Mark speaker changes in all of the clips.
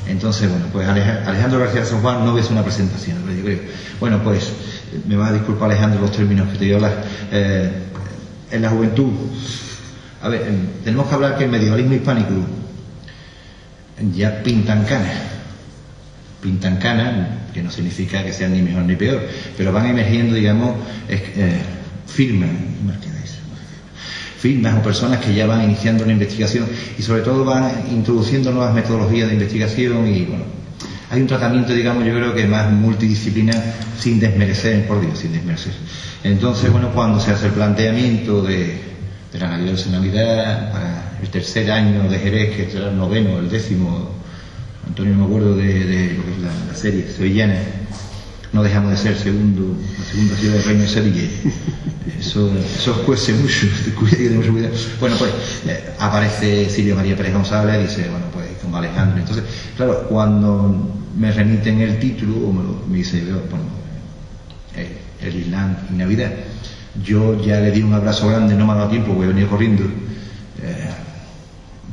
Speaker 1: Entonces, bueno, pues Alejandro García San Juan no es una presentación, pero yo creo. Bueno, pues me va a disculpar Alejandro los términos que te voy a hablar. En la juventud, a ver, tenemos que hablar que el medievalismo hispánico ya pintan canas, que no significa que sean ni mejor ni peor, pero van emergiendo, digamos, firmas o personas que ya van iniciando una investigación y sobre todo van introduciendo nuevas metodologías de investigación y bueno, hay un tratamiento, digamos, yo creo que más multidisciplinar sin desmerecer, por Dios, sin desmerecer. Entonces, bueno, cuando se hace el planteamiento de la nacionalidad para el tercer año de Jerez, que será el noveno o el 10º, Antonio, no me acuerdo de lo que es la serie sevillana, no dejamos de ser la segunda ciudad del reino de Sevilla. Eso cuece mucho, mucho cuidado. Bueno, pues aparece Silvia María Pérez González y dice, bueno, pues con Alejandro. Entonces, claro, cuando me remiten el título, o me dice, bueno, el Islam y Navidad, yo ya le di un abrazo grande, no me ha dado tiempo, porque he venido corriendo.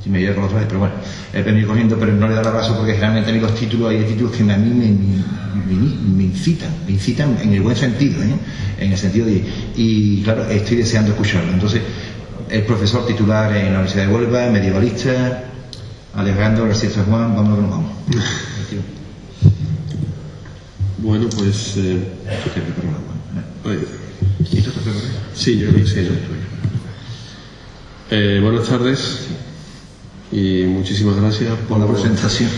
Speaker 1: Y me voy a con otra vez, pero bueno, he venido corriendo, pero no le he dado el abrazo porque generalmente a mí los títulos, hay títulos que a mí me incitan en el buen sentido, en el sentido de, y claro, estoy deseando escucharlo. Entonces, el profesor titular en la Universidad de Huelva, medievalista, Alejandro García San Juan, vámonos que nos vamos.
Speaker 2: Bueno, pues... Sí, yo creo que sí. Buenas tardes y muchísimas gracias
Speaker 1: por la presentación.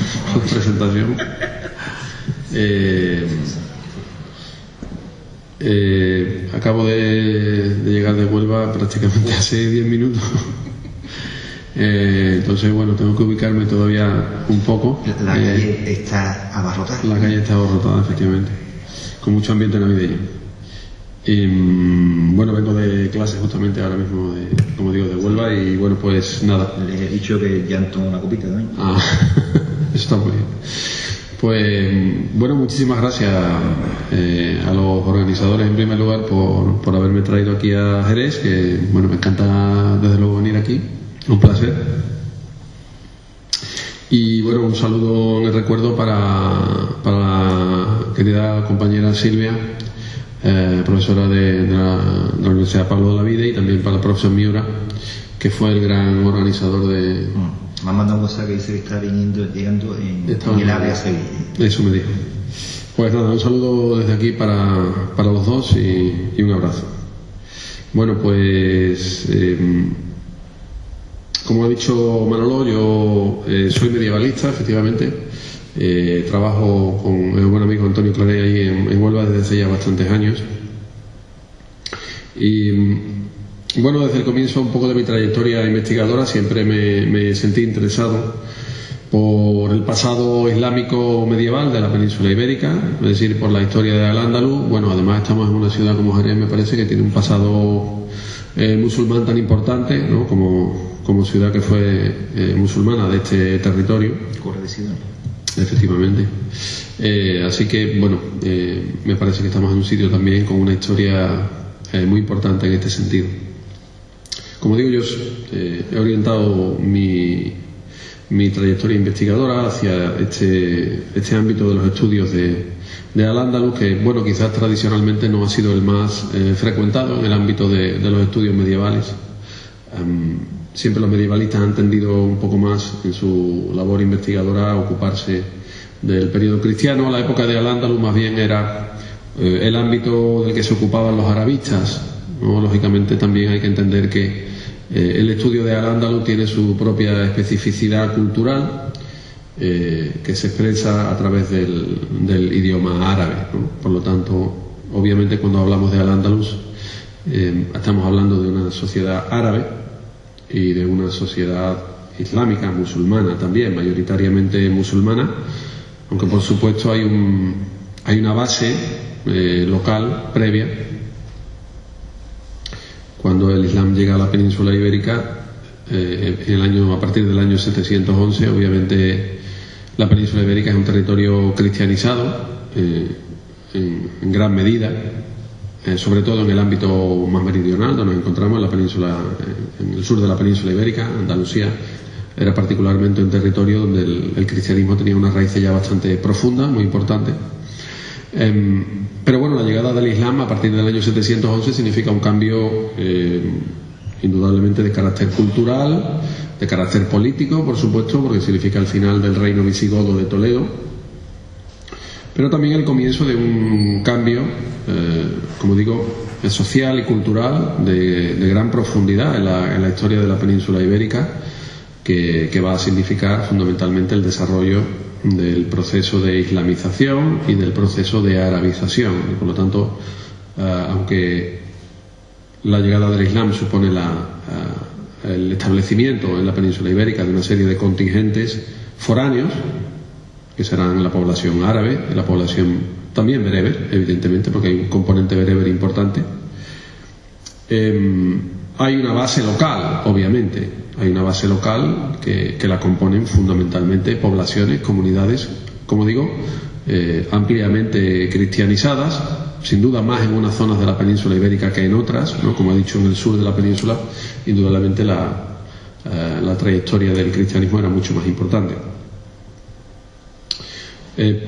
Speaker 2: Acabo de llegar de Huelva prácticamente hace 10 minutos. Entonces, bueno, tengo que ubicarme todavía un poco.
Speaker 1: La calle está abarrotada.
Speaker 2: La calle está abarrotada, efectivamente, con mucho ambiente navideño. Bueno, vengo de clase justamente ahora mismo, como digo, de Huelva y bueno, pues nada.
Speaker 1: Le he dicho que ya han tomado una copita también.
Speaker 2: Eso está muy bien. Pues bueno, muchísimas gracias a los organizadores en primer lugar por haberme traído aquí a Jerez, que bueno, me encanta desde luego venir aquí, un placer. Y bueno, un saludo en el recuerdo para la querida compañera Silvia, profesora de la Universidad Pablo de la Vida, y también para el profesor Miura, que fue el gran organizador de...
Speaker 1: Me ha mandado un WhatsApp que dice que está llegando en el área Sevilla.
Speaker 2: Eso me dijo. Pues nada, un saludo desde aquí para los dos y un abrazo. Bueno, pues como ha dicho Manolo, yo soy medievalista, efectivamente. Trabajo con el buen amigo Antonio Claret ahí en Huelva desde hace ya bastantes años. Y bueno, desde el comienzo un poco de mi trayectoria investigadora siempre me sentí interesado por el pasado islámico medieval de la península ibérica, es decir, por la historia de Al-Ándalus. Bueno, además estamos en una ciudad como Jerez, me parece que tiene un pasado musulmán tan importante, ¿no? como ciudad que fue musulmana de este territorio. Efectivamente. Así que, bueno, me parece que estamos en un sitio también con una historia muy importante en este sentido. Como digo, yo he orientado mi trayectoria investigadora hacia este ámbito de los estudios de Al-Ándalus, que, bueno, quizás tradicionalmente no ha sido el más frecuentado en el ámbito de los estudios medievales. Siempre los medievalistas han tendido un poco más en su labor investigadora a ocuparse del periodo cristiano. La época de Al-Ándalus más bien era el ámbito del que se ocupaban los arabistas, ¿no? Lógicamente también hay que entender que el estudio de Al-Ándalus tiene su propia especificidad cultural que se expresa a través del idioma árabe, ¿no? Por lo tanto, obviamente cuando hablamos de Al-Ándalus estamos hablando de una sociedad árabe y de una sociedad islámica, musulmana también, mayoritariamente musulmana, aunque por supuesto hay una base local previa. Cuando el Islam llega a la península ibérica, a partir del año 711, obviamente la península ibérica es un territorio cristianizado en gran medida, sobre todo en el ámbito más meridional, donde nos encontramos en la península, en el sur de la península ibérica, Andalucía, era particularmente un territorio donde el cristianismo tenía una raíz ya bastante profunda, muy importante. Pero bueno, la llegada del Islam a partir del año 711 significa un cambio indudablemente de carácter cultural, de carácter político, por supuesto, porque significa el final del reino visigodo de Toledo, pero también el comienzo de un cambio, como digo, social y cultural de gran profundidad en la historia de la península ibérica, que va a significar fundamentalmente el desarrollo del proceso de islamización y del proceso de arabización. Y por lo tanto, aunque la llegada del Islam supone el establecimiento en la península ibérica de una serie de contingentes foráneos, que serán la población árabe, la población también bereber, evidentemente, porque hay un componente bereber importante. Hay una base local, obviamente, hay una base local que la componen fundamentalmente poblaciones, comunidades, como digo, ampliamente cristianizadas, sin duda más en unas zonas de la península ibérica que en otras, ¿no? Como he dicho, en el sur de la península, indudablemente la trayectoria del cristianismo era mucho más importante.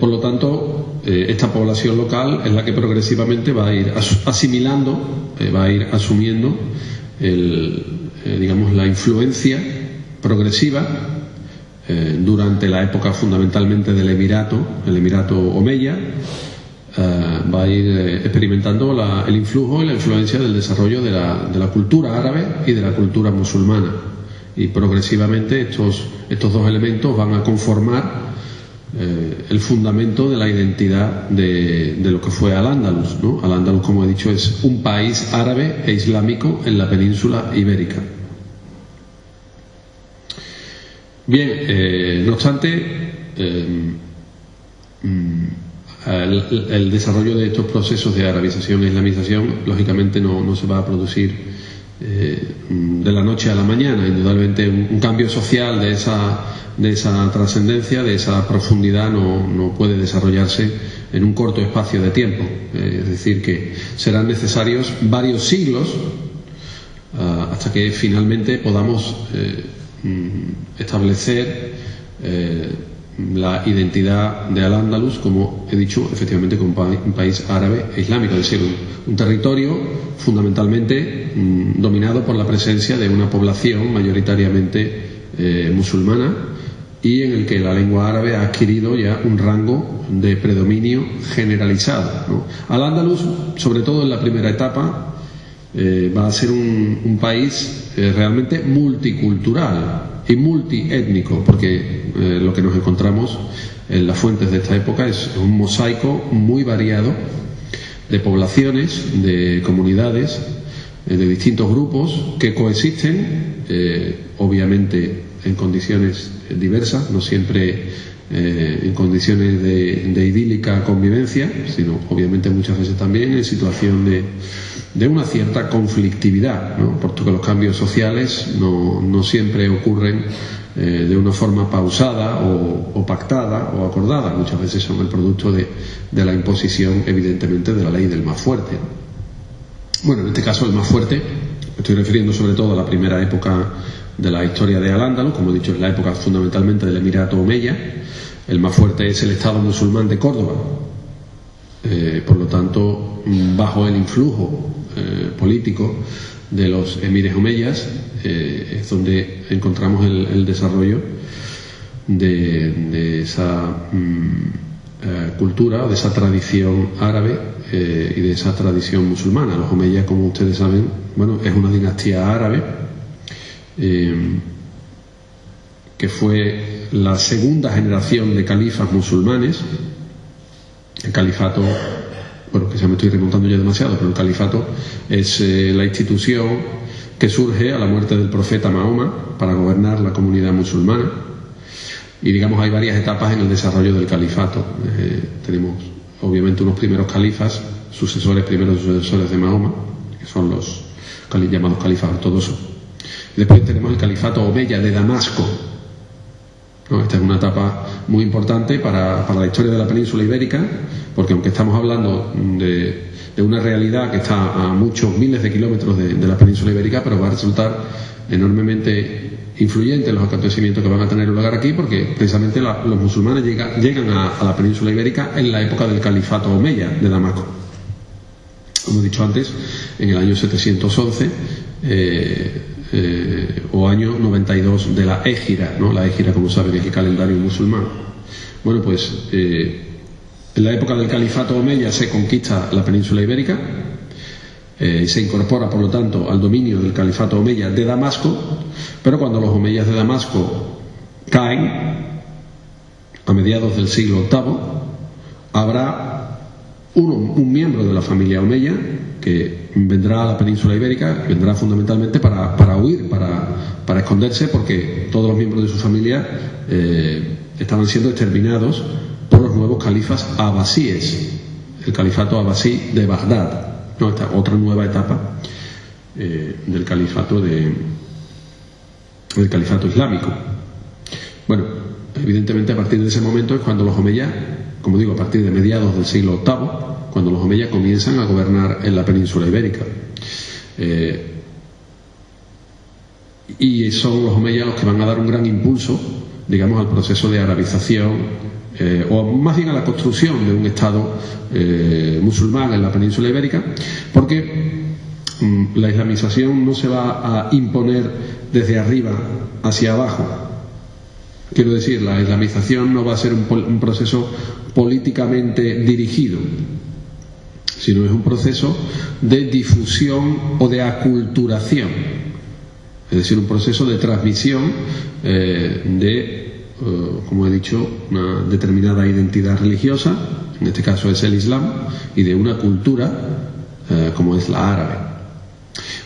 Speaker 2: Por lo tanto, esta población local es la que progresivamente va a ir asimilando, va a ir asumiendo digamos, la influencia progresiva durante la época fundamentalmente del el Emirato Omeya. Va a ir experimentando el influjo y la influencia del desarrollo de la cultura árabe y de la cultura musulmana, y progresivamente estos dos elementos van a conformar el fundamento de la identidad de lo que fue Al-Ándalus, ¿no? Al-Ándalus, como he dicho, es un país árabe e islámico en la península ibérica. Bien, no obstante, el desarrollo de estos procesos de arabización e islamización lógicamente no se va a producir de la noche a la mañana. Indudablemente un cambio social de esa trascendencia, de esa profundidad, no puede desarrollarse en un corto espacio de tiempo. Es decir, que serán necesarios varios siglos hasta que finalmente podamos establecer la identidad de Al-Ándalus, como he dicho, efectivamente como un país árabe e islámico, es decir, un territorio fundamentalmente dominado por la presencia de una población mayoritariamente musulmana, y en el que la lengua árabe ha adquirido ya un rango de predominio generalizado, ¿no? Al-Ándalus, sobre todo en la primera etapa, va a ser un país realmente multicultural y multiétnico, porque lo que nos encontramos en las fuentes de esta época es un mosaico muy variado de poblaciones, de comunidades, de distintos grupos que coexisten, obviamente en condiciones diversas, no siempre en condiciones de idílica convivencia, sino obviamente muchas veces también en situación de una cierta conflictividad, ¿no? Porque los cambios sociales no siempre ocurren de una forma pausada o pactada o acordada. Muchas veces son el producto de la imposición, evidentemente, de la ley del más fuerte. Bueno, en este caso el más fuerte, me estoy refiriendo sobre todo a la primera época de la historia de Al-Ándalus, como he dicho, es la época fundamentalmente del Emirato Omeya. El más fuerte es el Estado musulmán de Córdoba. Por lo tanto, bajo el influjo político de los emires omeyas es donde encontramos el desarrollo de esa cultura, de esa tradición árabe y de esa tradición musulmana. Los omeyas, como ustedes saben, bueno, es una dinastía árabe que fue la segunda generación de califas musulmanes. El califato, bueno, que se me estoy remontando ya demasiado, pero el califato es la institución que surge a la muerte del profeta Mahoma para gobernar la comunidad musulmana. Y digamos, hay varias etapas en el desarrollo del califato. Tenemos obviamente unos primeros califas, primeros sucesores de Mahoma, que son los llamados califas ortodoxos. Después tenemos el califato omeya de Damasco, ¿no? Esta es una etapa muy importante para la historia de la península ibérica, porque aunque estamos hablando de una realidad que está a muchos miles de kilómetros de la península ibérica, pero va a resultar enormemente influyente en los acontecimientos que van a tener lugar aquí, porque precisamente los musulmanes llegan a la península ibérica en la época del califato omeya de Damasco. Como he dicho antes, en el año 711 o año 92 de la Égira, ¿no? La Égira, como saben, es el calendario musulmán. Bueno, pues en la época del califato omeya se conquista la península ibérica, se incorpora, por lo tanto, al dominio del califato omeya de Damasco, pero cuando los omeyas de Damasco caen, a mediados del siglo VIII, habrá un miembro de la familia omeya que vendrá a la península ibérica, vendrá fundamentalmente para huir, para esconderse, porque todos los miembros de su familia estaban siendo exterminados por los nuevos califas abasíes, el califato abasí de Bagdad, ¿no? Esta otra nueva etapa del califato islámico. Bueno, evidentemente a partir de ese momento es cuando los omeyas, como digo, a partir de mediados del siglo VIII, cuando los omeyas comienzan a gobernar en la península ibérica. Y son los omeyas los que van a dar un gran impulso, digamos, al proceso de arabización, o más bien a la construcción de un Estado musulmán en la península ibérica, porque la islamización no se va a imponer desde arriba hacia abajo. Quiero decir, la islamización no va a ser un proceso políticamente dirigido, sino es un proceso de difusión o de aculturación, es decir, un proceso de transmisión como he dicho, una determinada identidad religiosa, en este caso es el Islam, y de una cultura como es la árabe.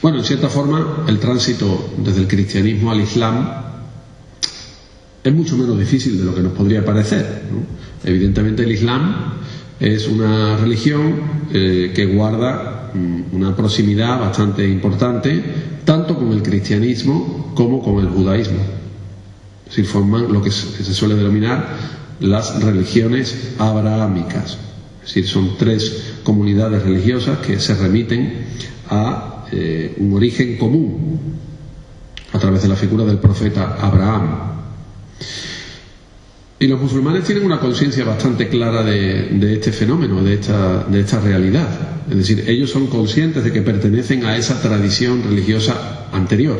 Speaker 2: Bueno, en cierta forma, el tránsito desde el cristianismo al Islam es mucho menos difícil de lo que nos podría parecer, ¿no? Evidentemente el Islam es una religión que guarda una proximidad bastante importante tanto con el cristianismo como con el judaísmo. Es decir, forman lo que se suele denominar las religiones abrahámicas. Es decir, son tres comunidades religiosas que se remiten a un origen común a través de la figura del profeta Abraham. Y los musulmanes tienen una conciencia bastante clara de este fenómeno, de esta realidad. Es decir, ellos son conscientes de que pertenecen a esa tradición religiosa anterior.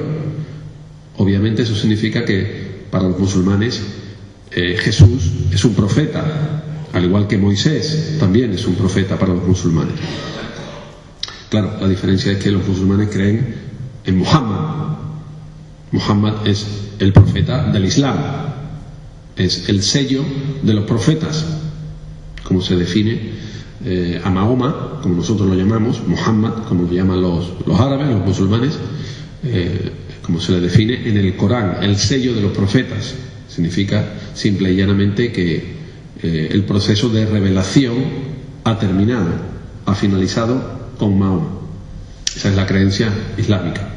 Speaker 2: Obviamente eso significa que para los musulmanes Jesús es un profeta, al igual que Moisés también es un profeta para los musulmanes. Claro, la diferencia es que los musulmanes creen en Muhammad. Muhammad es el profeta del Islam, es el sello de los profetas, como se define a Mahoma, como nosotros lo llamamos, Muhammad, como lo llaman los árabes, los musulmanes, como se le define en el Corán, el sello de los profetas. Significa simple y llanamente que el proceso de revelación ha terminado, ha finalizado con Mahoma. Esa es la creencia islámica.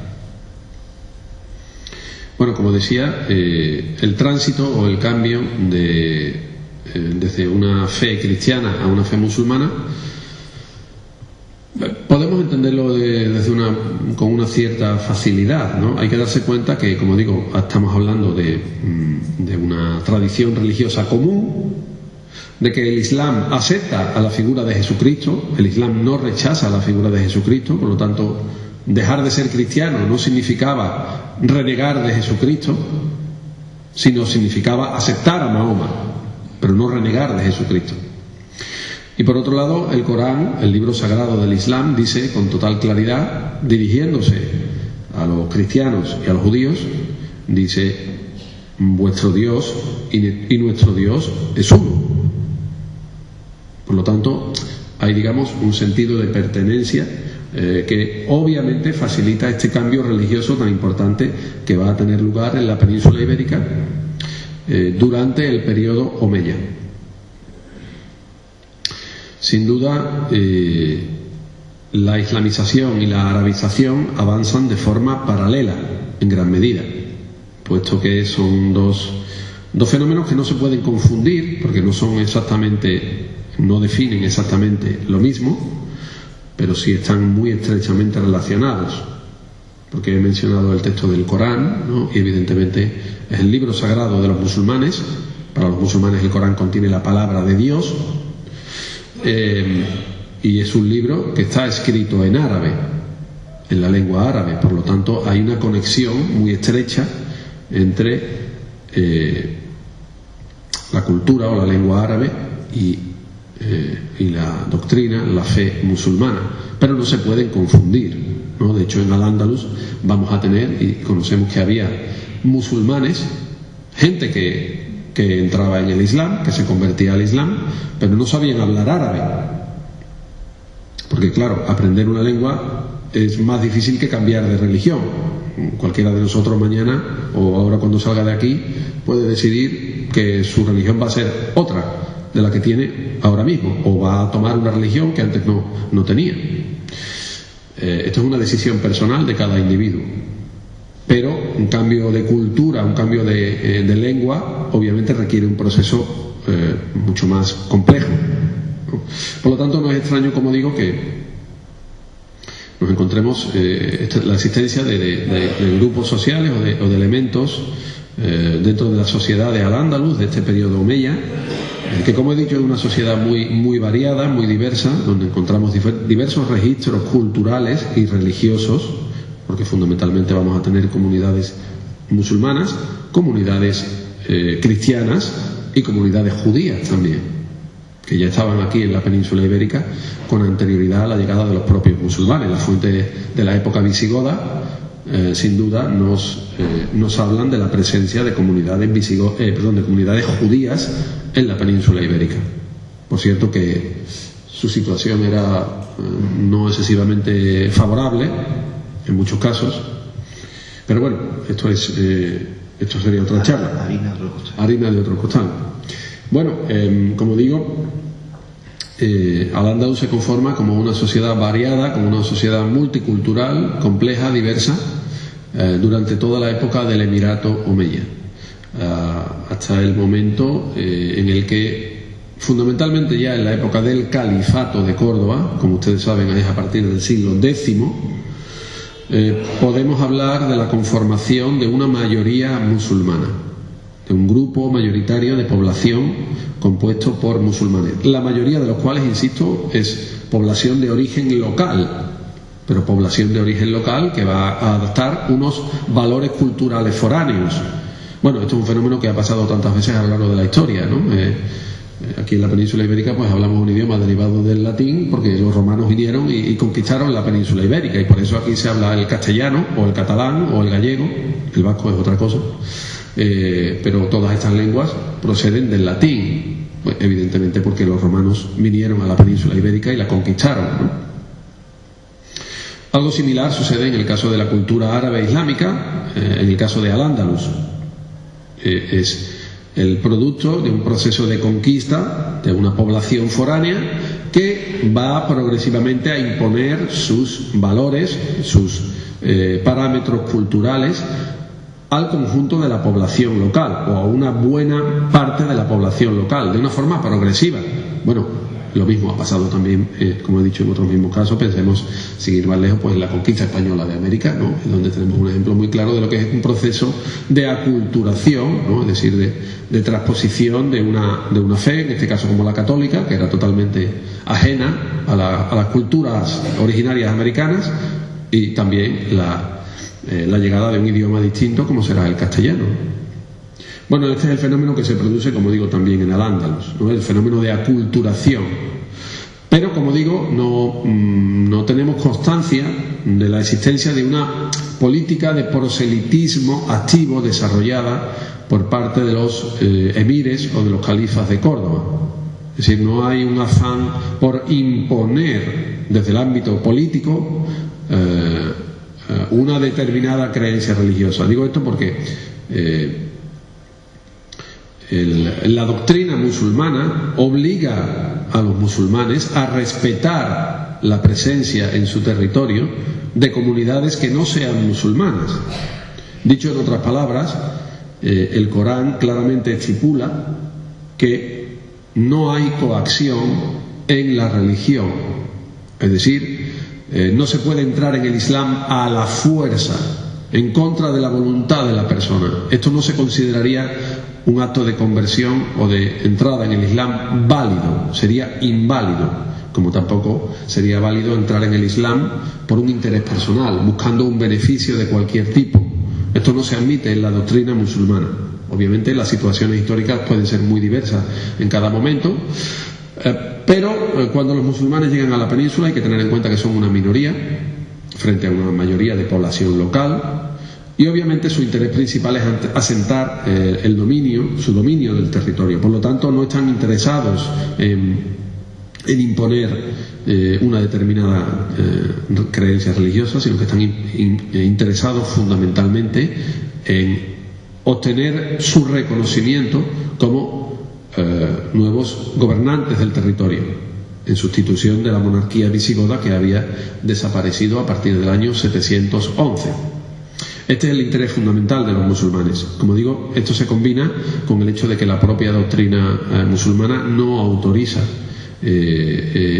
Speaker 2: Bueno, como decía, el tránsito o el cambio desde una fe cristiana a una fe musulmana podemos entenderlo con una cierta facilidad, ¿no? Hay que darse cuenta que, como digo, estamos hablando de una tradición religiosa común, de que el Islam acepta a la figura de Jesucristo, el Islam no rechaza la figura de Jesucristo, por lo tanto, dejar de ser cristiano no significaba renegar de Jesucristo, sino significaba aceptar a Mahoma, pero no renegar de Jesucristo. Y por otro lado, el Corán, el libro sagrado del Islam, dice con total claridad, dirigiéndose a los cristianos y a los judíos, dice: vuestro Dios y nuestro Dios es uno. Por lo tanto, hay, digamos, un sentido de pertenencia que obviamente facilita este cambio religioso tan importante que va a tener lugar en la península ibérica durante el periodo omeya. Sin duda, la islamización y la arabización avanzan de forma paralela en gran medida, puesto que son dos Dos fenómenos que no se pueden confundir porque no definen exactamente lo mismo, pero sí están muy estrechamente relacionados. Porque he mencionado el texto del Corán, ¿no? Y evidentemente es el libro sagrado de los musulmanes. Para los musulmanes el Corán contiene la palabra de Dios, y es un libro que está escrito en árabe, en la lengua árabe. Por lo tanto, hay una conexión muy estrecha entre la cultura o la lengua árabe y la doctrina, la fe musulmana. Pero no se pueden confundir, ¿no? De hecho, en Al-Ándalus vamos a tener, y conocemos que había musulmanes, gente que entraba en el Islam, que se convertía al Islam, pero no sabían hablar árabe. Porque claro, aprender una lengua es más difícil que cambiar de religión. Cualquiera de nosotros mañana o ahora cuando salga de aquí puede decidir que su religión va a ser otra de la que tiene ahora mismo, o va a tomar una religión que antes no tenía. Esto es una decisión personal de cada individuo. Pero un cambio de cultura, un cambio de lengua, obviamente requiere un proceso mucho más complejo, ¿no? Por lo tanto, no es extraño, como digo, que nos encontremos la existencia de grupos sociales o de elementos dentro de la sociedad de Al-Ándalus, de este periodo omeya, que, como he dicho, es una sociedad muy variada, muy diversa, donde encontramos diversos registros culturales y religiosos, porque fundamentalmente vamos a tener comunidades musulmanas, comunidades cristianas y comunidades judías también, que ya estaban aquí en la península ibérica con anterioridad a la llegada de los propios musulmanes. Las fuentes de la época visigoda sin duda nos hablan de la presencia de comunidades de comunidades judías en la península ibérica. Por cierto que su situación era no excesivamente favorable en muchos casos, pero bueno, esto sería otra charla. Harina de otro costal. Bueno, como digo, Al-Ándalus se conforma como una sociedad variada, como una sociedad multicultural, compleja, diversa, durante toda la época del Emirato Omeya, hasta el momento en el que, fundamentalmente ya en la época del Califato de Córdoba, como ustedes saben, es a partir del siglo X, podemos hablar de la conformación de una mayoría musulmana, de un grupo mayoritario de población compuesto por musulmanes, la mayoría de los cuales, insisto, es población de origen local, pero población de origen local que va a adaptar unos valores culturales foráneos. Bueno, esto es un fenómeno que ha pasado tantas veces a lo largo de la historia, ¿no? Aquí en la península ibérica pues hablamos un idioma derivado del latín porque los romanos vinieron y conquistaron la península ibérica, y por eso aquí se habla el castellano o el catalán o el gallego. El vasco es otra cosa, pero todas estas lenguas proceden del latín, pues evidentemente porque los romanos vinieron a la península ibérica y la conquistaron, ¿no? Algo similar sucede en el caso de la cultura árabe islámica, en el caso de Al-Ándalus. Es el producto de un proceso de conquista de una población foránea que va progresivamente a imponer sus valores, sus parámetros culturales al conjunto de la población local, o a una buena parte de la población local, de una forma progresiva. Bueno, lo mismo ha pasado también, como he dicho, en otros mismos casos. Pensemos, sin ir más lejos, pues en la conquista española de América, ¿no? En donde tenemos un ejemplo muy claro de lo que es un proceso de aculturación, ¿no? Es decir, de transposición de una fe, en este caso como la católica, que era totalmente ajena a las culturas originarias americanas, y también la llegada de un idioma distinto como será el castellano. Bueno, este es el fenómeno que se produce, como digo, también en Al-Ándalus, ¿no? El fenómeno de aculturación. Pero, como digo, no tenemos constancia de la existencia de una política de proselitismo activo desarrollada por parte de los emires o de los califas de Córdoba. Es decir, no hay un afán por imponer desde el ámbito político una determinada creencia religiosa. Digo esto porque la doctrina musulmana obliga a los musulmanes a respetar la presencia en su territorio de comunidades que no sean musulmanas. Dicho en otras palabras, el Corán claramente estipula que no hay coacción en la religión, es decir, no se puede entrar en el Islam a la fuerza, en contra de la voluntad de la persona. Esto no se consideraría un acto de conversión o de entrada en el Islam válido, sería inválido, como tampoco sería válido entrar en el Islam por un interés personal, buscando un beneficio de cualquier tipo. Esto no se admite en la doctrina musulmana. Obviamente las situaciones históricas pueden ser muy diversas en cada momento, pero cuando los musulmanes llegan a la península hay que tener en cuenta que son una minoría frente a una mayoría de población local, y obviamente su interés principal es asentar su dominio del territorio. Por lo tanto, no están interesados en imponer una determinada creencia religiosa, sino que están interesados fundamentalmente en obtener su reconocimiento como nuevos gobernantes del territorio, en sustitución de la monarquía visigoda que había desaparecido a partir del año 711. Este es el interés fundamental de los musulmanes. Como digo, esto se combina con el hecho de que la propia doctrina musulmana no autoriza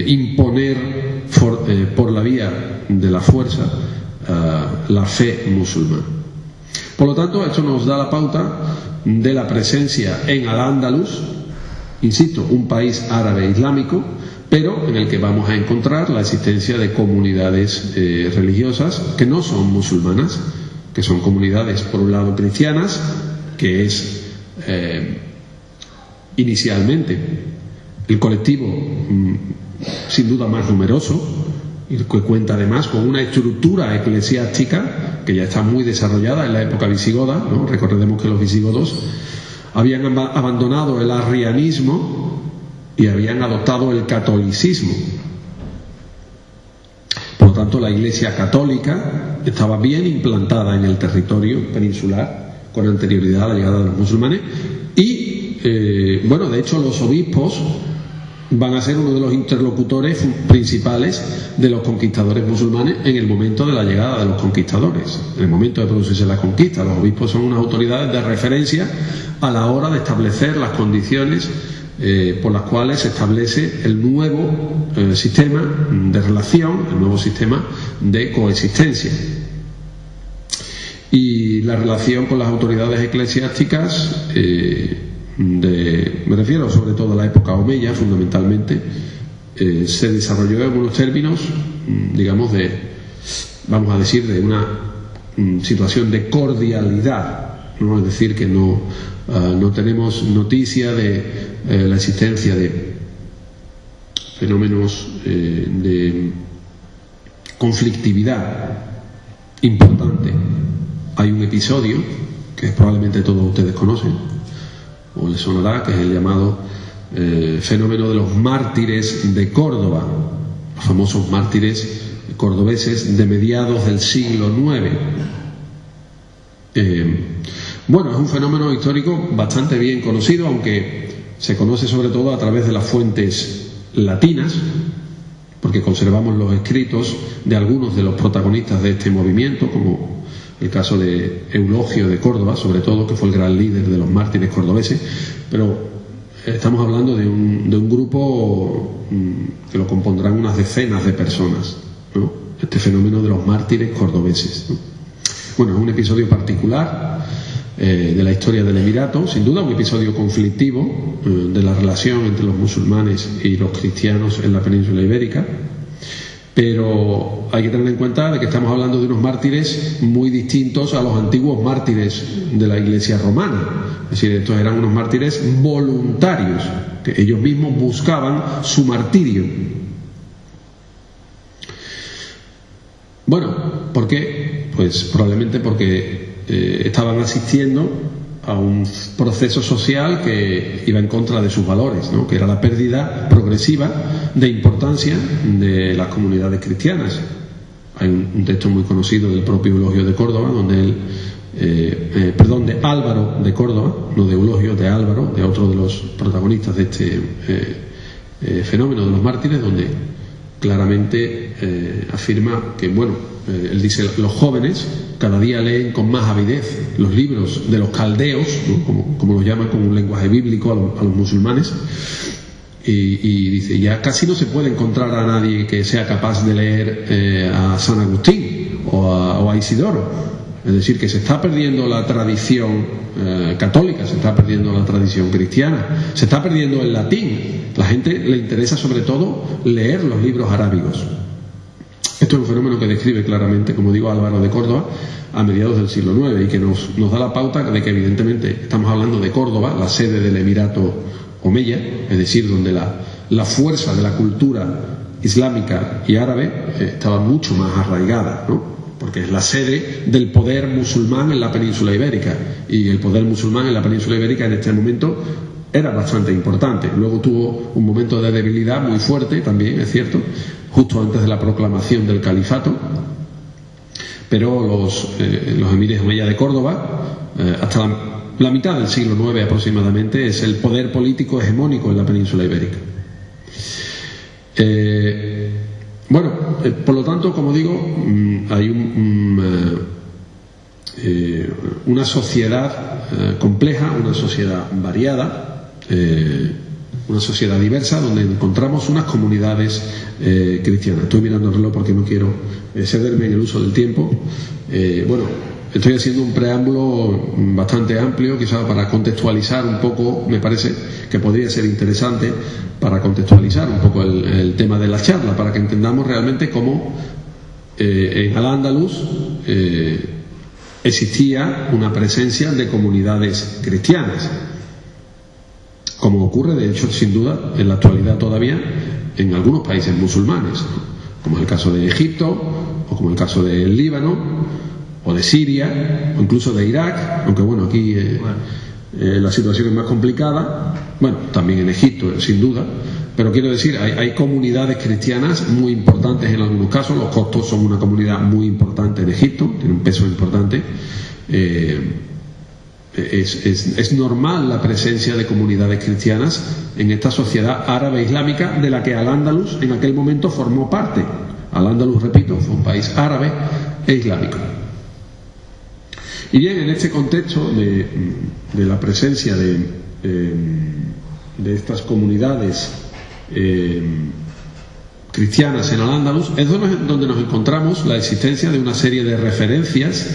Speaker 2: imponer por la vía de la fuerza la fe musulmana. Por lo tanto, esto nos da la pauta de la presencia en Al-Ándalus, insisto, un país árabe islámico, pero en el que vamos a encontrar la existencia de comunidades religiosas que no son musulmanas, que son comunidades, por un lado, cristianas, que es inicialmente el colectivo sin duda más numeroso, y que cuenta además con una estructura eclesiástica que ya está muy desarrollada en la época visigoda, ¿no? Recordemos que los visigodos habían abandonado el arrianismo y habían adoptado el catolicismo. Por lo tanto, la Iglesia católica estaba bien implantada en el territorio peninsular con anterioridad a la llegada de los musulmanes, y de hecho los obispos van a ser uno de los interlocutores principales de los conquistadores musulmanes en el momento de la llegada de los conquistadores, en el momento de producirse la conquista. Los obispos son unas autoridades de referencia a la hora de establecer las condiciones por las cuales se establece el nuevo sistema de relación, el nuevo sistema de coexistencia. Y la relación con las autoridades eclesiásticas, me refiero sobre todo a la época omeya fundamentalmente, se desarrolló en unos términos, digamos, vamos a decir, de una situación de cordialidad, ¿no? Es decir, que no tenemos noticia de la existencia de fenómenos de conflictividad importante. Hay un episodio que probablemente todos ustedes conocen o les sonará, que es el llamado fenómeno de los mártires de Córdoba, los famosos mártires cordobeses de mediados del siglo IX. Es un fenómeno histórico bastante bien conocido, aunque se conoce sobre todo a través de las fuentes latinas, porque conservamos los escritos de algunos de los protagonistas de este movimiento, como el caso de Eulogio de Córdoba, sobre todo, que fue el gran líder de los mártires cordobeses, pero estamos hablando de un grupo que lo compondrán unas decenas de personas, ¿no? Este fenómeno de los mártires cordobeses, ¿no? Es un episodio particular de la historia del Emirato, sin duda un episodio conflictivo de la relación entre los musulmanes y los cristianos en la península ibérica, pero hay que tener en cuenta de que estamos hablando de unos mártires muy distintos a los antiguos mártires de la Iglesia romana. Es decir, estos eran unos mártires voluntarios, que ellos mismos buscaban su martirio. ¿Por qué? Pues probablemente porque estaban asistiendo a un proceso social que iba en contra de sus valores, ¿no? Que era la pérdida progresiva de importancia de las comunidades cristianas. Hay un texto muy conocido del propio Eulogio de Córdoba, donde de Álvaro de Córdoba, no de Eulogio, de Álvaro, de otro de los protagonistas de este fenómeno de los mártires, donde claramente afirma que, bueno, él dice, los jóvenes cada día leen con más avidez los libros de los caldeos, ¿no? como los llaman con un lenguaje bíblico a los musulmanes, y dice, ya casi no se puede encontrar a nadie que sea capaz de leer a San Agustín o a Isidoro. Es decir, que se está perdiendo la tradición católica, se está perdiendo la tradición cristiana, se está perdiendo el latín. La gente le interesa sobre todo leer los libros arábigos. Esto es un fenómeno que describe claramente, como digo, Álvaro de Córdoba a mediados del siglo IX, y que nos da la pauta de que evidentemente estamos hablando de Córdoba, la sede del Emirato Omeya, es decir, donde la fuerza de la cultura islámica y árabe estaba mucho más arraigada, ¿no? Porque es la sede del poder musulmán en la península ibérica, y el poder musulmán en la península ibérica en este momento era bastante importante. Luego tuvo un momento de debilidad muy fuerte también, es cierto, justo antes de la proclamación del califato, pero los emires Omeya de Córdoba, hasta la mitad del siglo IX aproximadamente, es el poder político hegemónico en la península ibérica. Bueno, por lo tanto, como digo, hay una sociedad compleja, una sociedad variada, una sociedad diversa, donde encontramos unas comunidades cristianas. Estoy mirando el reloj porque no quiero cederme en el uso del tiempo. Bueno, estoy haciendo un preámbulo bastante amplio, quizás para contextualizar un poco. Me parece que podría ser interesante para contextualizar un poco el tema de la charla, para que entendamos realmente cómo en Al-Ándalus existía una presencia de comunidades cristianas, como ocurre de hecho sin duda en la actualidad todavía en algunos países musulmanes, como es el caso de Egipto, o como el caso del Líbano, o de Siria, o incluso de Irak, aunque bueno, aquí la situación es más complicada. Bueno, también en Egipto, sin duda, pero quiero decir, hay comunidades cristianas muy importantes en algunos casos. Los coptos son una comunidad muy importante en Egipto, tiene un peso importante. Es normal la presencia de comunidades cristianas en esta sociedad árabe islámica de la que Al-Ándalus en aquel momento formó parte. Al-Ándalus, repito, fue un país árabe e islámico. Y bien, en este contexto de la presencia de estas comunidades cristianas en Al-Ándalus, es donde nos encontramos la existencia de una serie de referencias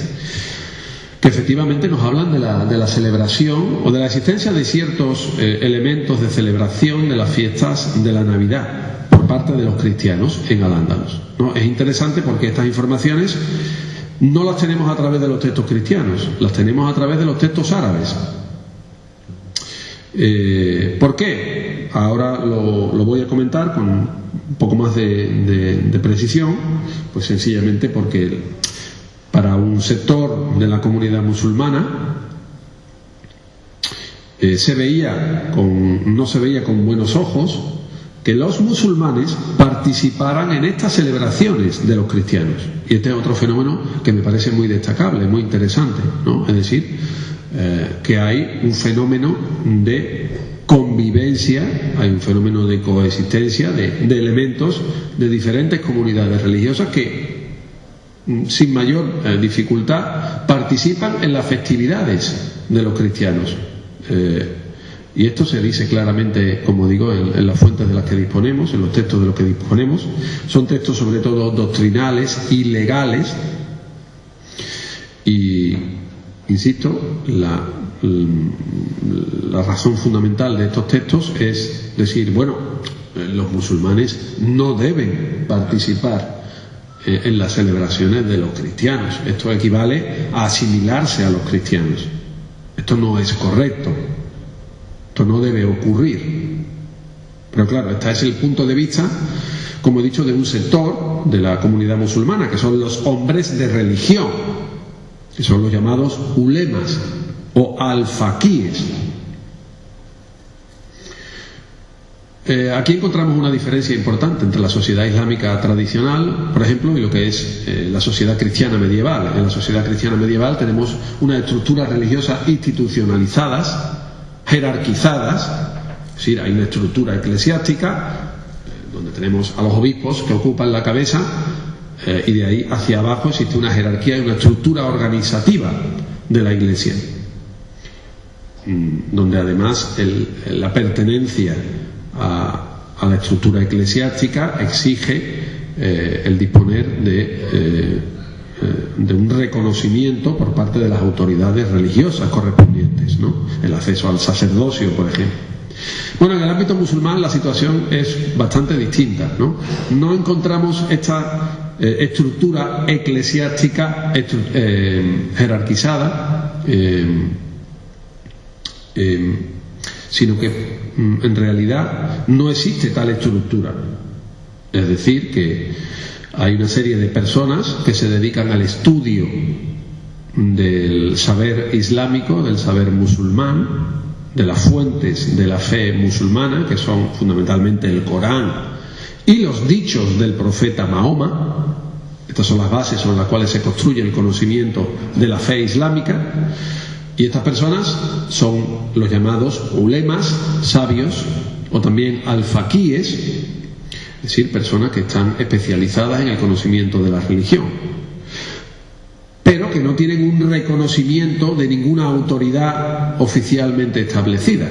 Speaker 2: que efectivamente nos hablan de la celebración, o de la existencia de ciertos elementos de celebración de las fiestas de la Navidad por parte de los cristianos en Al-Ándalus, ¿no? Es interesante porque estas informaciones no las tenemos a través de los textos cristianos, las tenemos a través de los textos árabes. ¿Por qué? Ahora lo voy a comentar con un poco más de precisión. Pues sencillamente porque para un sector de la comunidad musulmana no se veía con buenos ojos que los musulmanes participaran en estas celebraciones de los cristianos. Y este es otro fenómeno que me parece muy destacable, muy interesante, ¿no? Es decir, que hay un fenómeno de convivencia, hay un fenómeno de coexistencia de elementos de diferentes comunidades religiosas que sin mayor dificultad participan en las festividades de los cristianos. Y esto se dice claramente, como digo, en las fuentes de las que disponemos, en los textos de los que disponemos. Son textos sobre todo doctrinales y legales. Y, insisto, la razón fundamental de estos textos es decir, bueno, los musulmanes no deben participar en las celebraciones de los cristianos. Esto equivale a asimilarse a los cristianos. Esto no es correcto. Esto no debe ocurrir. Pero claro, este es el punto de vista, como he dicho, de un sector de la comunidad musulmana, que son los hombres de religión, que son los llamados ulemas o al-faquíes. Aquí encontramos una diferencia importante entre la sociedad islámica tradicional, por ejemplo, y lo que es la sociedad cristiana medieval. En la sociedad cristiana medieval tenemos unas estructuras religiosas institucionalizadas, jerarquizadas, es decir, hay una estructura eclesiástica donde tenemos a los obispos que ocupan la cabeza, y de ahí hacia abajo existe una jerarquía y una estructura organizativa de la Iglesia, donde además la pertenencia a la estructura eclesiástica exige el disponer de un reconocimiento por parte de las autoridades religiosas correspondientes, ¿no? El acceso al sacerdocio, por ejemplo. Bueno, en el ámbito musulmán la situación es bastante distinta, ¿no? No encontramos esta estructura eclesiástica jerarquizada, sino que en realidad no existe tal estructura. Es decir, que hay una serie de personas que se dedican al estudio del saber islámico, del saber musulmán, de las fuentes de la fe musulmana, que son fundamentalmente el Corán y los dichos del profeta Mahoma. Estas son las bases sobre las cuales se construye el conocimiento de la fe islámica. Y estas personas son los llamados ulemas, sabios, o también al-faquíes, es decir, personas que están especializadas en el conocimiento de la religión, pero que no tienen un reconocimiento de ninguna autoridad oficialmente establecida,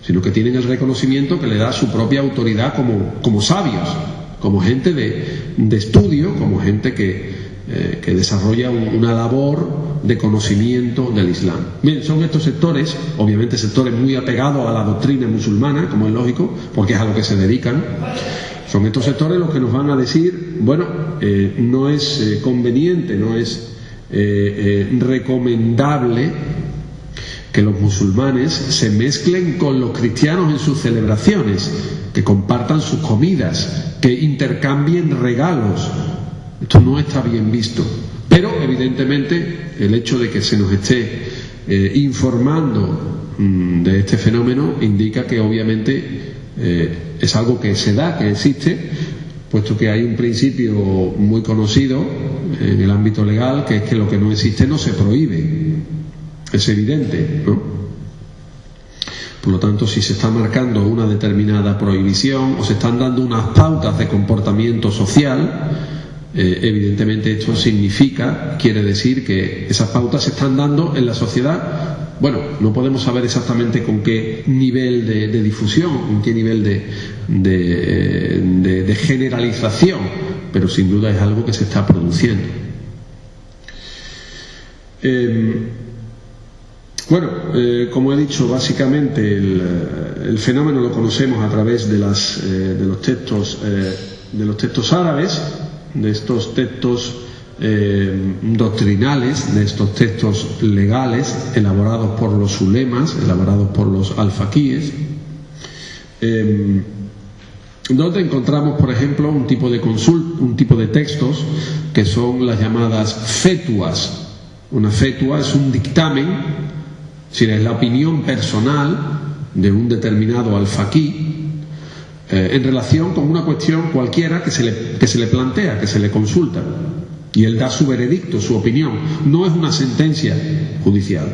Speaker 2: sino que tienen el reconocimiento que le da su propia autoridad como sabios, como gente de estudio, como gente que desarrolla una labor de conocimiento del Islam. Bien, son estos sectores, obviamente sectores muy apegados a la doctrina musulmana, como es lógico, porque es a lo que se dedican. Son estos sectores los que nos van a decir, bueno, no es conveniente, no es recomendable que los musulmanes se mezclen con los cristianos en sus celebraciones, que compartan sus comidas, que intercambien regalos. Esto no está bien visto. Pero evidentemente el hecho de que se nos esté informando de este fenómeno indica que obviamente es algo que se da, que existe, puesto que hay un principio muy conocido en el ámbito legal, que es que lo que no existe no se prohíbe. Es evidente, ¿no? Por lo tanto, si se está marcando una determinada prohibición o se están dando unas pautas de comportamiento social, evidentemente esto quiere decir que esas pautas se están dando en la sociedad. Bueno, no podemos saber exactamente con qué nivel de difusión, con qué nivel de generalización, pero sin duda es algo que se está produciendo. Como he dicho, básicamente el fenómeno lo conocemos a través de los textos árabes, de estos textos doctrinales, de estos textos legales elaborados por los ulemas, elaborados por los al-faquíes, donde encontramos, por ejemplo, un tipo de textos que son las llamadas fetuas. Una fetua es un dictamen, si es la opinión personal de un determinado al-faquí en relación con una cuestión cualquiera que se le plantea, que se le consulta, y él da su veredicto, su opinión. No es una sentencia judicial,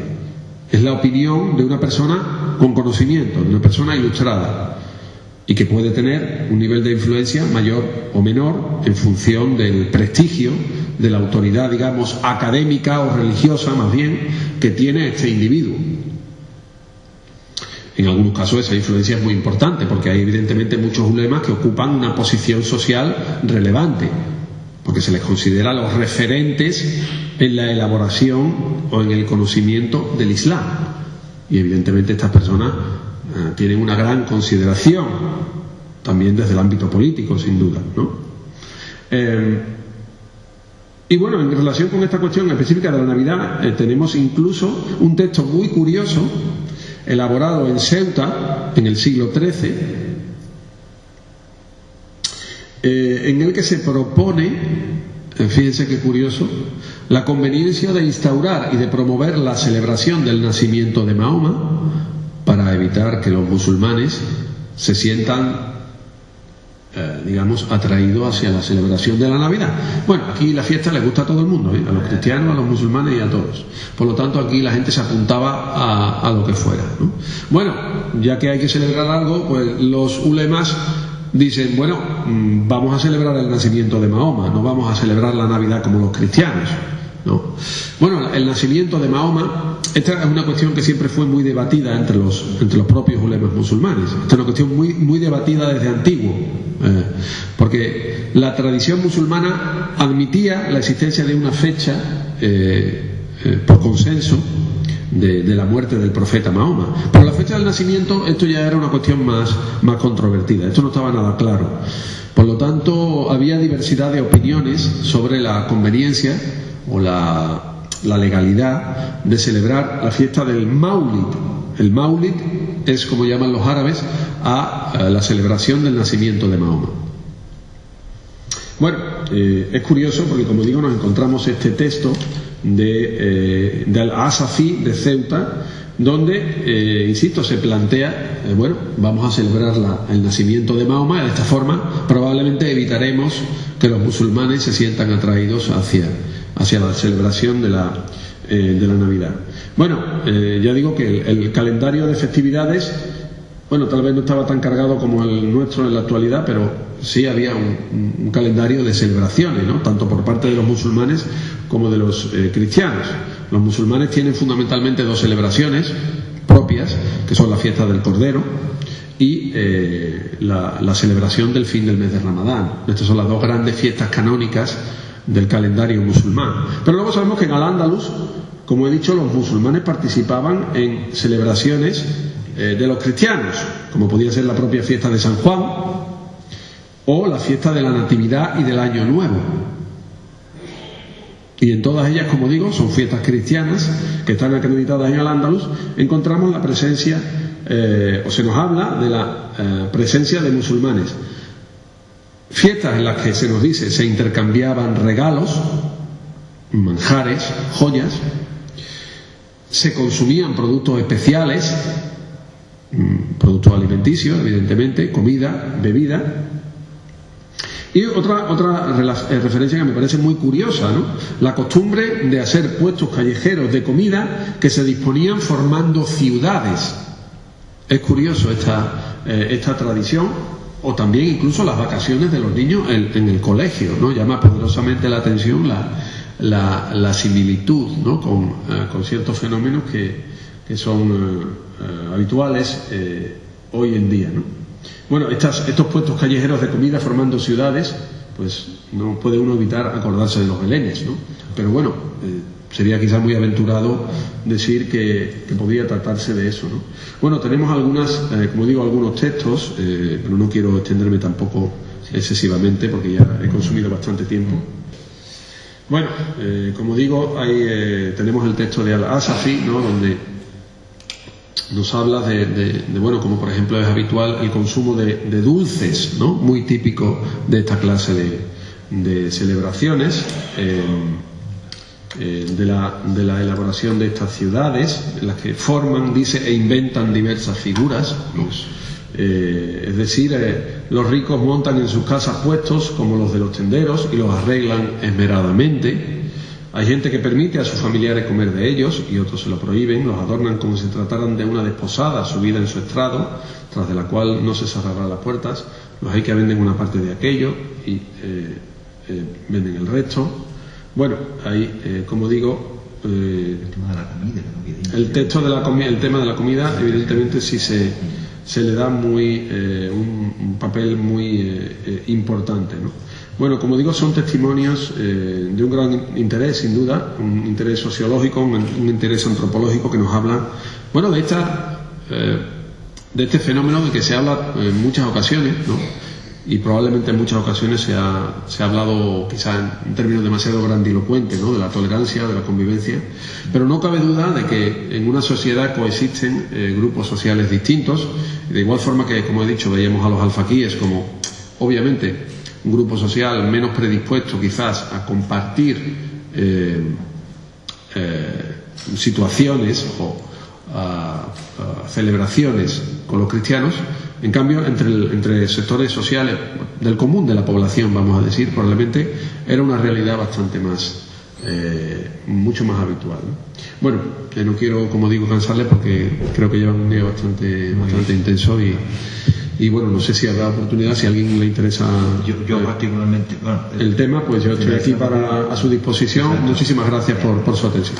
Speaker 2: es la opinión de una persona con conocimiento, de una persona ilustrada, y que puede tener un nivel de influencia mayor o menor en función del prestigio, de la autoridad, digamos, académica o religiosa, más bien, que tiene este individuo. En algunos casos esa influencia es muy importante, porque hay evidentemente muchos ulemas que ocupan una posición social relevante, porque se les considera los referentes en la elaboración o en el conocimiento del Islam, y evidentemente estas personas tienen una gran consideración también desde el ámbito político, sin duda, ¿no? Y bueno, en relación con esta cuestión específica de la Navidad, tenemos incluso un texto muy curioso elaborado en Ceuta en el siglo XIII, en el que se propone, fíjense qué curioso, la conveniencia de instaurar y de promover la celebración del nacimiento de Mahoma para evitar que los musulmanes se sientan atraídos hacia la celebración de la Navidad. Bueno, aquí la fiesta le gusta a todo el mundo, a los cristianos, a los musulmanes y a todos. Por lo tanto, aquí la gente se apuntaba a lo que fuera, ¿no? Bueno, ya que hay que celebrar algo, pues los ulemas dicen, bueno, vamos a celebrar el nacimiento de Mahoma, no vamos a celebrar la Navidad como los cristianos, ¿no? Bueno, el nacimiento de Mahoma, esta es una cuestión que siempre fue muy debatida entre los propios ulemas musulmanes. Esta es una cuestión muy debatida desde antiguo, porque la tradición musulmana admitía la existencia de una fecha por consenso de la muerte del profeta Mahoma, pero la fecha del nacimiento, esto ya era una cuestión más controvertida, esto no estaba nada claro. Por lo tanto, había diversidad de opiniones sobre la conveniencia o la legalidad de celebrar la fiesta del Maulid. El Maulid es, como llaman los árabes, a la celebración del nacimiento de Mahoma. Bueno, es curioso porque, como digo, nos encontramos este texto de Al-Asafi de Ceuta, donde, insisto, se plantea, bueno, vamos a celebrar el nacimiento de Mahoma, y de esta forma probablemente evitaremos que los musulmanes se sientan atraídos hacia la celebración de la Navidad. Bueno, ya digo que el calendario de festividades, bueno, tal vez no estaba tan cargado como el nuestro en la actualidad, pero sí había un calendario de celebraciones, ¿no? Tanto por parte de los musulmanes como de los cristianos. Los musulmanes tienen fundamentalmente dos celebraciones propias, que son la fiesta del Cordero y la celebración del fin del mes de Ramadán. Estas son las dos grandes fiestas canónicas del calendario musulmán. Pero luego sabemos que en Al-Ándalus, como he dicho, los musulmanes participaban en celebraciones de los cristianos, como podía ser la propia fiesta de San Juan o la fiesta de la Natividad y del Año Nuevo. Y en todas ellas, como digo, son fiestas cristianas que están acreditadas en Al-Ándalus. Encontramos la presencia, o se nos habla de la presencia de musulmanes. Fiestas en las que se nos dice se intercambiaban regalos, manjares, joyas, se consumían productos especiales, productos alimenticios, evidentemente, comida, bebida. Y otra referencia que me parece muy curiosa, ¿no? La costumbre de hacer puestos callejeros de comida que se disponían formando ciudades. Es curioso esta tradición, o también incluso las vacaciones de los niños en el colegio, ¿no? Llama poderosamente la atención la similitud, ¿no? con ciertos fenómenos que son habituales hoy en día, ¿no? Bueno, estos puestos callejeros de comida formando ciudades, pues no puede uno evitar acordarse de los belenes, ¿no? Pero bueno, sería quizás muy aventurado decir que podría tratarse de eso, ¿no? Bueno, tenemos algunos textos, pero no quiero extenderme tampoco excesivamente porque ya he consumido bastante tiempo. Bueno, como digo, tenemos el texto de Al-Asafi, ¿no? Donde nos habla bueno, como por ejemplo es habitual el consumo de dulces, ¿no? Muy típico de esta clase de celebraciones, de la elaboración de estas ciudades, en las que forman, dice, e inventan diversas figuras, ¿no? Es decir, los ricos montan en sus casas puestos como los de los tenderos y los arreglan esmeradamente. Hay gente que permite a sus familiares comer de ellos y otros se lo prohíben, los adornan como si se trataran de una desposada subida en su estrado, tras de la cual no se cerrarán las puertas. Los hay que venden una parte de aquello y venden el resto. Bueno, ahí, como digo, el texto de la comida, el tema de la comida, evidentemente sí se le da un papel muy importante, ¿no? Bueno, como digo, son testimonios de un gran interés, sin duda, un interés sociológico, un interés antropológico que nos habla, bueno, de este fenómeno de que se habla en muchas ocasiones, ¿no? Y probablemente en muchas ocasiones se ha hablado quizá en términos demasiado grandilocuentes, ¿no? De la tolerancia, de la convivencia, pero no cabe duda de que en una sociedad coexisten grupos sociales distintos, de igual forma que, como he dicho, veíamos a los alfaquíes como, obviamente, un grupo social menos predispuesto quizás a compartir situaciones o celebraciones con los cristianos. En cambio, entre sectores sociales del común de la población, vamos a decir, probablemente era una realidad bastante más, mucho más habitual, ¿no? Bueno, no quiero, como digo, cansarle porque creo que llevan un día bastante intenso y Y bueno, no sé si habrá oportunidad, si a alguien le interesa
Speaker 1: yo particularmente, bueno,
Speaker 2: el tema, pues yo estoy aquí a su disposición. Exacto. Muchísimas gracias por su atención.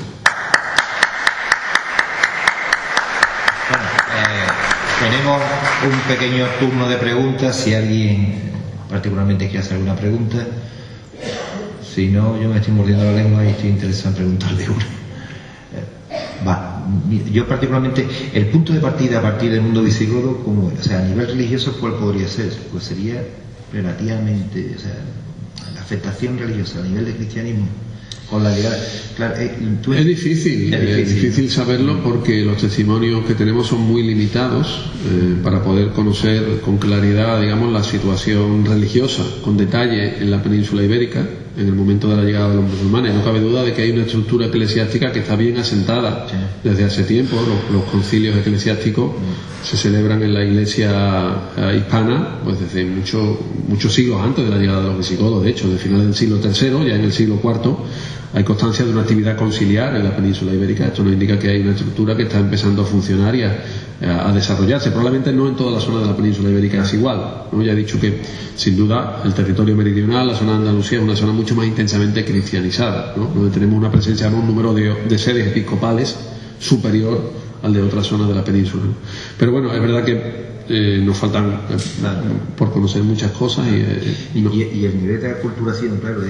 Speaker 1: Bueno, tenemos un pequeño turno de preguntas, si alguien particularmente quiere hacer alguna pregunta. Si no, yo me estoy mordiendo la lengua y estoy interesado en preguntarle una. Yo particularmente, el punto de partida a partir del mundo visigodo, como, o sea, a nivel religioso, ¿cuál podría ser? Pues sería relativamente, o sea, la afectación religiosa a nivel de cristianismo con la llegada. Claro,
Speaker 2: es difícil saberlo, porque los testimonios que tenemos son muy limitados para poder conocer con claridad, digamos, la situación religiosa con detalle en la península ibérica en el momento de la llegada de los musulmanes. No cabe duda de que hay una estructura eclesiástica que está bien asentada desde hace tiempo. Los concilios eclesiásticos se celebran en la iglesia hispana pues desde muchos siglos antes de la llegada de los visigodos. De hecho, de finales del siglo III, ya en el siglo IV, hay constancia de una actividad conciliar en la península ibérica. Esto nos indica que hay una estructura que está empezando a funcionar y a desarrollarse. Probablemente no en toda la zona de la península ibérica es igual, ¿no? Ya he dicho que, sin duda, el territorio meridional, la zona de Andalucía, es una zona mucho más intensamente cristianizada, ¿no? Donde tenemos una presencia, un número de sedes episcopales superior al de otras zonas de la península, ¿no? Pero bueno, es verdad que nos faltan por conocer muchas cosas y
Speaker 1: el nivel de aculturación, claro,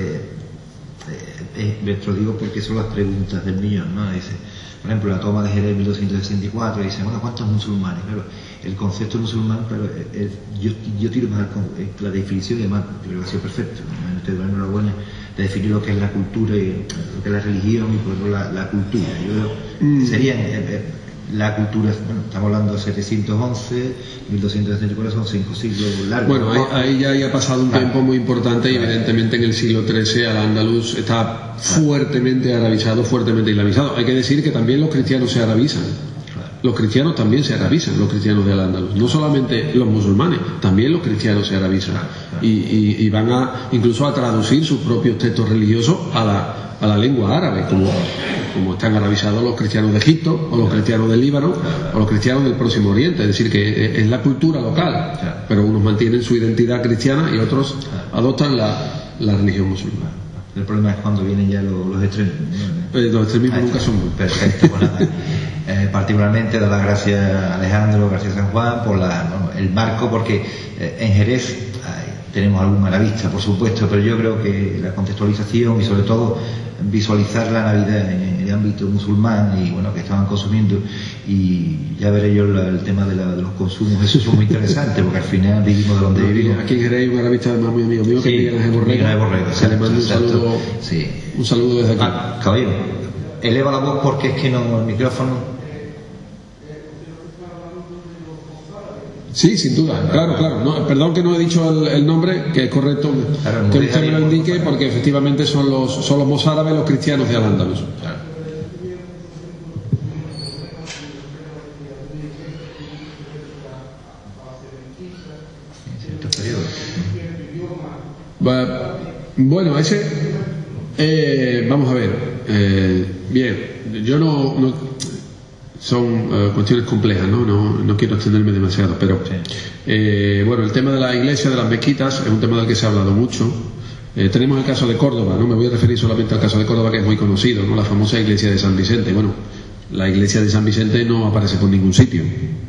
Speaker 1: lo digo porque son las preguntas del millón, ¿no? Dice, por ejemplo, la toma de Jerez en 1264, dice, bueno, ¿cuántos musulmanes? Claro, el concepto musulmán, claro, yo tiro más la definición, y además creo que ha sido perfecto, ¿no? Estoy dando enhorabuena de definir lo que es la cultura y lo que es la religión y por ejemplo la cultura. Yo creo que serían la cultura, bueno, estamos hablando de 711, 1264, son 5 siglos largos.
Speaker 2: Bueno, ahí ya ha pasado un tiempo muy importante y evidentemente en el siglo XIII al-Ándalus está fuertemente arabizado, fuertemente islamizado. Hay que decir que también los cristianos se arabizan. Los cristianos también se arabizan, los cristianos del Al-Ándalus. No solamente los musulmanes, también los cristianos se arabizan. Y van incluso a traducir sus propios textos religiosos a la lengua árabe, como están arabizados los cristianos de Egipto, o los cristianos del Líbano, o los cristianos del Próximo Oriente. Es decir, que es la cultura local, pero unos mantienen su identidad cristiana y otros adoptan la religión musulmana.
Speaker 1: El problema es cuando vienen ya los extremos.
Speaker 2: Los extremismos nunca son buenos.
Speaker 1: Perfecto, pues nada. Particularmente dar las gracias a Alejandro García San Juan por el marco, porque en Jerez tenemos algún aravista, por supuesto, pero yo creo que la contextualización y sobre todo visualizar la Navidad en el ámbito musulmán y bueno, que estaban consumiendo, y ya veré yo el tema de los consumos, eso es muy interesante porque al final vivimos de donde vivimos.
Speaker 2: Aquí en Jerez hay un aravista además muy amigo mío, que es Miguel Ángel Borrego, se le manda un saludo desde aquí.
Speaker 1: Caballero, eleva la voz porque es que no, el micrófono.
Speaker 2: Sí, sin duda, claro. No, perdón que no he dicho el nombre, que es correcto que usted me lo indique, porque efectivamente son los mozárabes, los cristianos de Al-Ándalus. Bueno, vamos a ver. Bien, yo no son cuestiones complejas, no quiero extenderme demasiado, pero bueno, el tema de la iglesia, de las mezquitas, es un tema del que se ha hablado mucho. Tenemos el caso de Córdoba, me voy a referir solamente al caso de Córdoba, que es muy conocido, la famosa iglesia de San Vicente. Bueno, la iglesia de San Vicente no aparece por ningún sitio,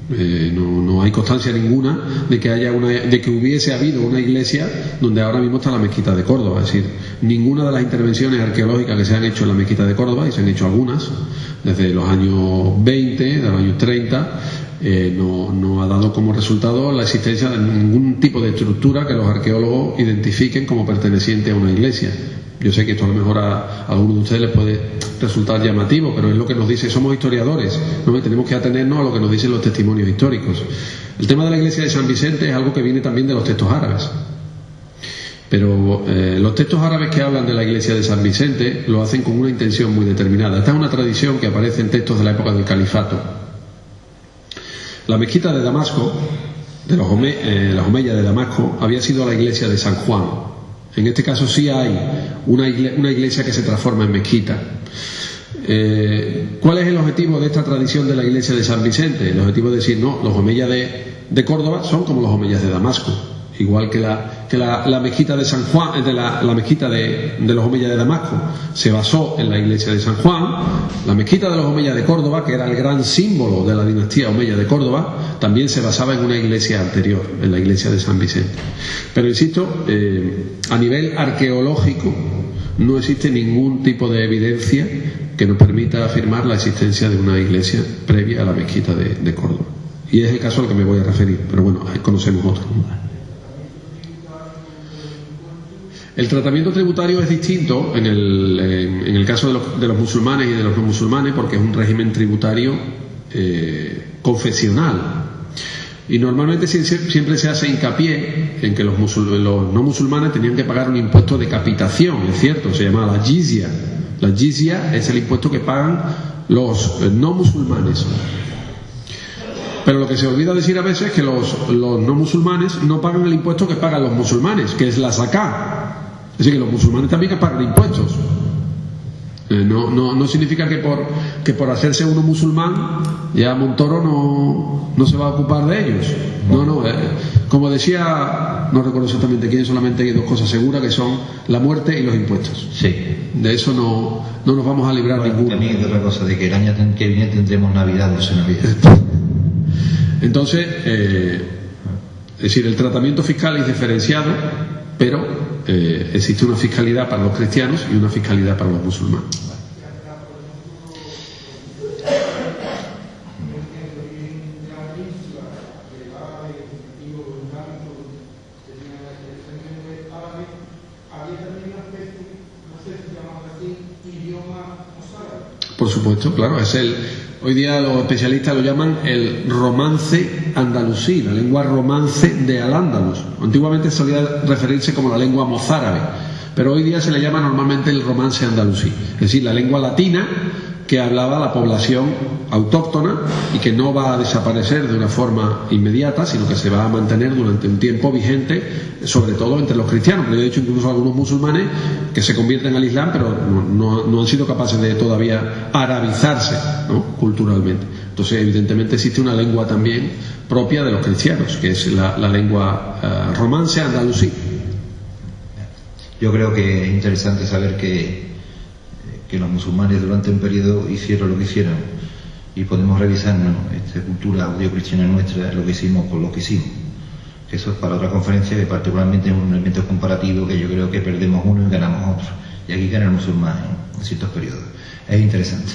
Speaker 2: no hay constancia ninguna de que hubiese habido una iglesia donde ahora mismo está la mezquita de Córdoba. Es decir, ninguna de las intervenciones arqueológicas que se han hecho en la mezquita de Córdoba, y se han hecho algunas desde los años 20, de los años 30, no ha dado como resultado la existencia de ningún tipo de estructura que los arqueólogos identifiquen como perteneciente a una iglesia. Yo sé que esto a lo mejor a algunos de ustedes les puede resultar llamativo, pero es lo que nos dice, somos historiadores, ¿no? Y tenemos que atenernos a lo que nos dicen los testimonios históricos. El tema de la iglesia de San Vicente es algo que viene también de los textos árabes. Pero los textos árabes que hablan de la iglesia de San Vicente lo hacen con una intención muy determinada. Esta es una tradición que aparece en textos de la época del califato. La mezquita de Damasco, de los omeyas de Damasco, había sido la iglesia de San Juan. En este caso sí hay una iglesia que se transforma en mezquita. ¿Cuál es el objetivo de esta tradición de la iglesia de San Vicente? El objetivo es decir, no, los omeyas de Córdoba son como los omeyas de Damasco, igual que la mezquita de San Juan, la mezquita de los omeyas de Damasco se basó en la iglesia de San Juan. La mezquita de los omeyas de Córdoba, que era el gran símbolo de la dinastía omeya de Córdoba, también se basaba en una iglesia anterior, en la iglesia de San Vicente. Pero insisto, a nivel arqueológico no existe ningún tipo de evidencia que nos permita afirmar la existencia de una iglesia previa a la mezquita de Córdoba. Y es el caso al que me voy a referir, pero bueno, conocemos otro. El tratamiento tributario es distinto en el caso de los musulmanes y de los no musulmanes, porque es un régimen tributario confesional. Y normalmente siempre se hace hincapié en que los no musulmanes tenían que pagar un impuesto de capitación, es cierto, se llama la jizya. La jizya es el impuesto que pagan los no musulmanes. Pero lo que se olvida decir a veces es que los no musulmanes no pagan el impuesto que pagan los musulmanes, que es la zakat. Es decir, que los musulmanes también pagan impuestos. No significa que por hacerse uno musulmán ya Montoro no se va a ocupar de ellos. Como decía, no recuerdo exactamente quién, solamente hay dos cosas seguras, que son la muerte y los impuestos.
Speaker 1: Sí.
Speaker 2: De eso no nos vamos a librar ninguno.
Speaker 1: También hay otra cosa, de que el año que viene tendremos Navidad, Navidad.
Speaker 2: Entonces, es decir, el tratamiento fiscal es diferenciado, pero existe una fiscalidad para los cristianos y una fiscalidad para los musulmanes. Por supuesto, claro, hoy día los especialistas lo llaman el romance andalusí, la lengua romance de Al-Ándalus. Antiguamente solía referirse como la lengua mozárabe, pero hoy día se le llama normalmente el romance andalusí, es decir, la lengua latina que hablaba la población autóctona y que no va a desaparecer de una forma inmediata, sino que se va a mantener durante un tiempo vigente, sobre todo entre los cristianos. Pero yo he dicho incluso algunos musulmanes que se convierten al Islam, pero no han sido capaces de todavía arabizarse, ¿no?, culturalmente. Entonces, evidentemente existe una lengua también propia de los cristianos, que es la lengua romance andalusí.
Speaker 1: Yo creo que es interesante saber que los musulmanes durante un periodo hicieron lo que hicieron, y podemos revisarnos esta cultura judío-cristiana nuestra, lo que hicimos con lo que hicimos. Eso es para otra conferencia, que particularmente es un elemento comparativo que yo creo que perdemos uno y ganamos otro, y aquí gana el musulmán en ciertos periodos. Es interesante.